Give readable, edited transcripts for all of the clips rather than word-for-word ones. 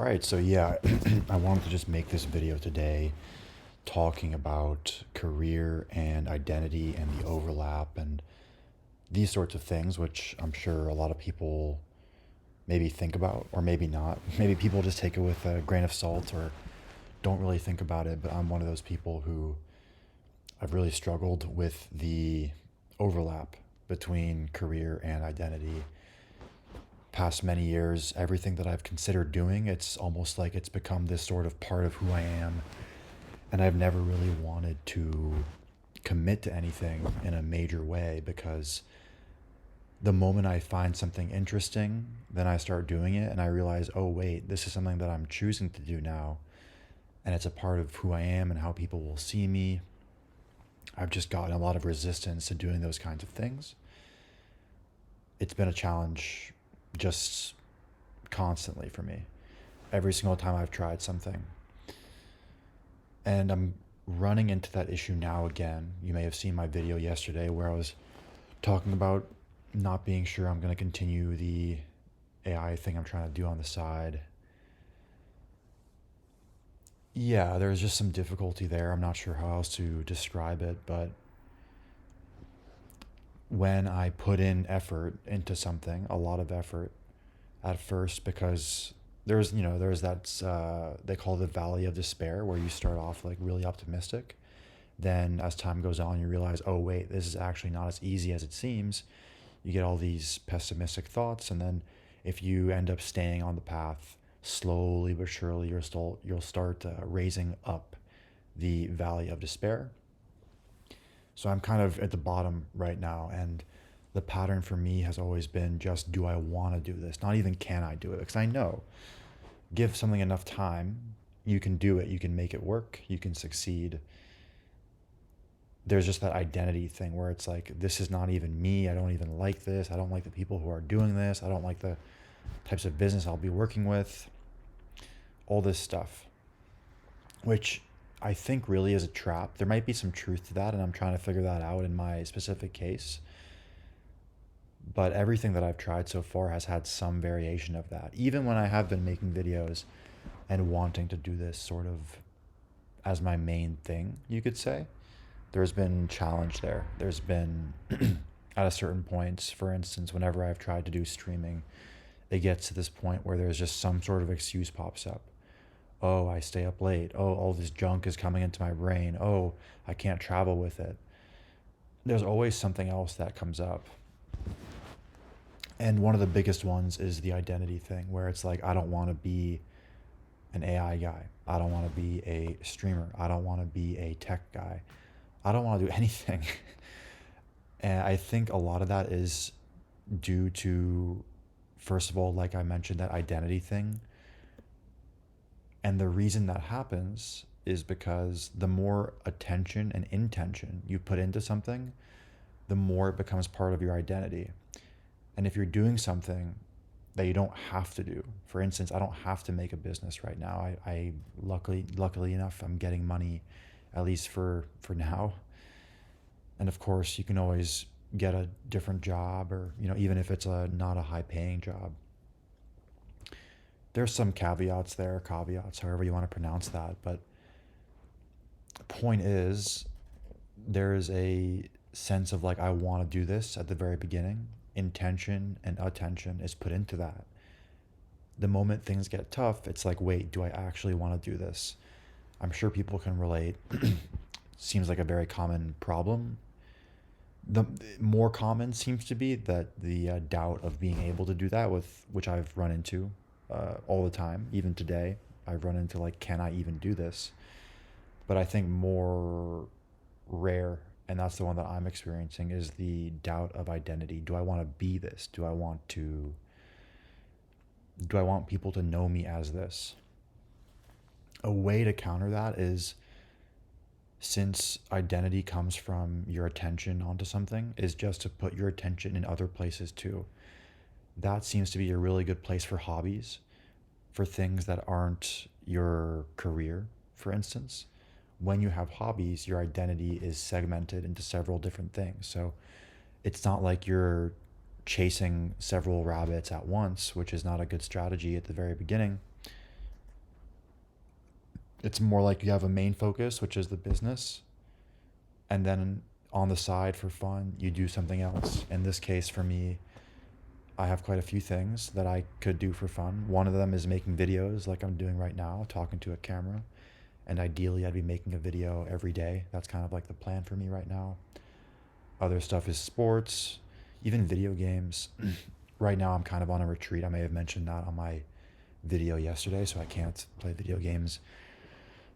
All right, so yeah, I wanted to just make this video today talking about career and identity and the overlap and these sorts of things, which I'm sure a lot of people maybe think about or maybe not. Maybe people just take it with a grain of salt or don't really think about it, but I'm one of those people who I've really struggled with the overlap between career and identity. Past many years, everything that I've considered doing, it's almost like it's become this sort of part of who I am. And I've never really wanted to commit to anything in a major way because the moment I find something interesting, then I start doing it and I realize, oh, wait, this is something that I'm choosing to do now. And it's a part of who I am and how people will see me. I've just gotten a lot of resistance to doing those kinds of things. It's been a challenge just constantly for me. Every single time I've tried something. And I'm running into that issue now again. You may have seen my video yesterday where I was talking about not being sure I'm going to continue the AI thing I'm trying to do on the side. Yeah, there's just some difficulty there. I'm not sure how else to describe it, but when I put in effort into something, a lot of effort at first, because there's that they call it the valley of despair, where you start off like really optimistic. Then as time goes on, you realize, oh wait, this is actually not as easy as it seems. You get all these pessimistic thoughts, and then if you end up staying on the path, slowly but surely, you'll start raising up the valley of despair. So I'm kind of at the bottom right now, and the pattern for me has always been just, do I want to do this? Not even can I do it, because I know, give something enough time, you can do it, you can make it work, you can succeed. There's just that identity thing where it's like, this is not even me. I don't even like this. I don't like the people who are doing this. I don't like the types of business I'll be working with. All this stuff, which I think really is a trap. There might be some truth to that, and I'm trying to figure that out in my specific case. But everything that I've tried so far has had some variation of that. Even when I have been making videos and wanting to do this sort of as my main thing, you could say, there's been challenge there. There's been at a certain points, for instance, whenever I've tried to do streaming, it gets to this point where there's just some sort of excuse pops up. Oh, I stay up late. Oh, all this junk is coming into my brain. Oh, I can't travel with it. There's always something else that comes up. And one of the biggest ones is the identity thing, where it's like, I don't want to be an AI guy. I don't want to be a streamer. I don't want to be a tech guy. I don't want to do anything. And I think a lot of that is due to, first of all, like I mentioned, that identity thing. And the reason that happens is because the more attention and intention you put into something, the more it becomes part of your identity. And if you're doing something that you don't have to do, for instance, I don't have to make a business right now. I luckily enough, I'm getting money, at least for now. And of course, you can always get a different job, or even if it's not a high paying job. There's some caveats, however you want to pronounce that. But point is, there's a sense of like, I want to do this at the very beginning. Intention and attention is put into that. The moment things get tough, it's like, wait, do I actually want to do this? I'm sure people can relate. Seems like a very common problem. The more common seems to be that the doubt of being able to do that, with which I've run into all the time. Even today, I've run into like, can I even do this? But I think more rare, and that's the one that I'm experiencing, is the doubt of identity. Do I want to be this? Do I want people to know me as this? A way to counter that is, since identity comes from your attention onto something, is just to put your attention in other places too. That seems to be a really good place for hobbies, for things that aren't your career, for instance. When you have hobbies, your identity is segmented into several different things. So it's not like you're chasing several rabbits at once, which is not a good strategy at the very beginning. It's more like you have a main focus, which is the business, and then on the side for fun, you do something else. In this case, for me, I have quite a few things that I could do for fun. One of them is making videos like I'm doing right now, talking to a camera. And ideally, I'd be making a video every day. That's kind of like the plan for me right now. Other stuff is sports, even video games. Right now, I'm kind of on a retreat. I may have mentioned that on my video yesterday, so I can't play video games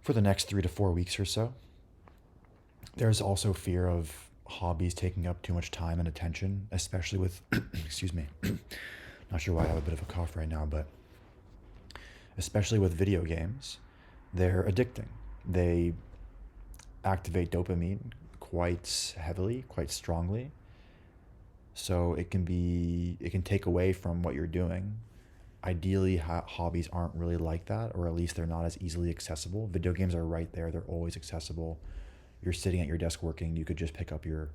for the next 3 to 4 weeks or so. There's also fear of hobbies taking up too much time and attention, especially with, excuse me, not sure why I have a bit of a cough right now, but especially with video games, they're addicting. They activate dopamine quite heavily, quite strongly. So it can take away from what you're doing. Ideally, hobbies aren't really like that, or at least they're not as easily accessible. Video games are right there, they're always accessible. You're sitting at your desk working, you could just pick up your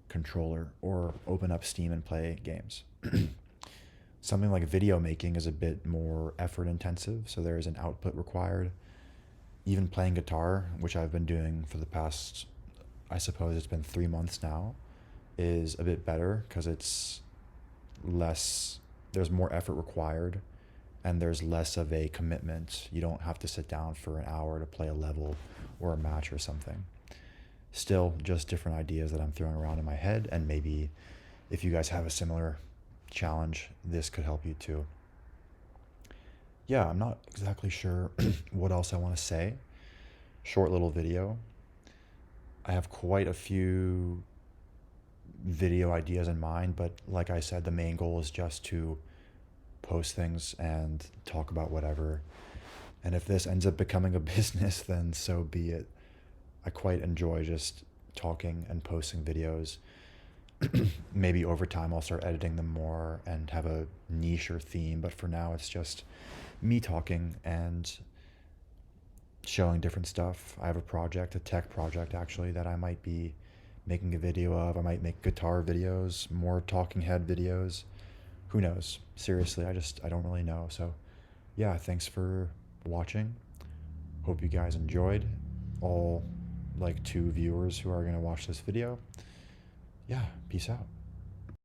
controller or open up Steam and play games. Something like video making is a bit more effort intensive, so there is an output required. Even playing guitar, which I've been doing for the past, I suppose it's been 3 months now, is a bit better because it's less, there's more effort required and there's less of a commitment. You don't have to sit down for an hour to play a level or a match or something. Still, just different ideas that I'm throwing around in my head, and maybe if you guys have a similar challenge, this could help you too. Yeah, I'm not exactly sure what else I want to say. Short little video. I have quite a few video ideas in mind, but like I said, the main goal is just to post things and talk about whatever. And if this ends up becoming a business, then so be it. I quite enjoy just talking and posting videos. Maybe over time I'll start editing them more and have a niche or theme, but for now it's just me talking and showing different stuff. I have a project, a tech project actually, that I might be making a video of. I might make guitar videos, more talking head videos. Who knows? Seriously, I don't really know. So yeah, thanks for watching. Hope you guys enjoyed. All like 2 viewers who are going to watch this video. Yeah, peace out.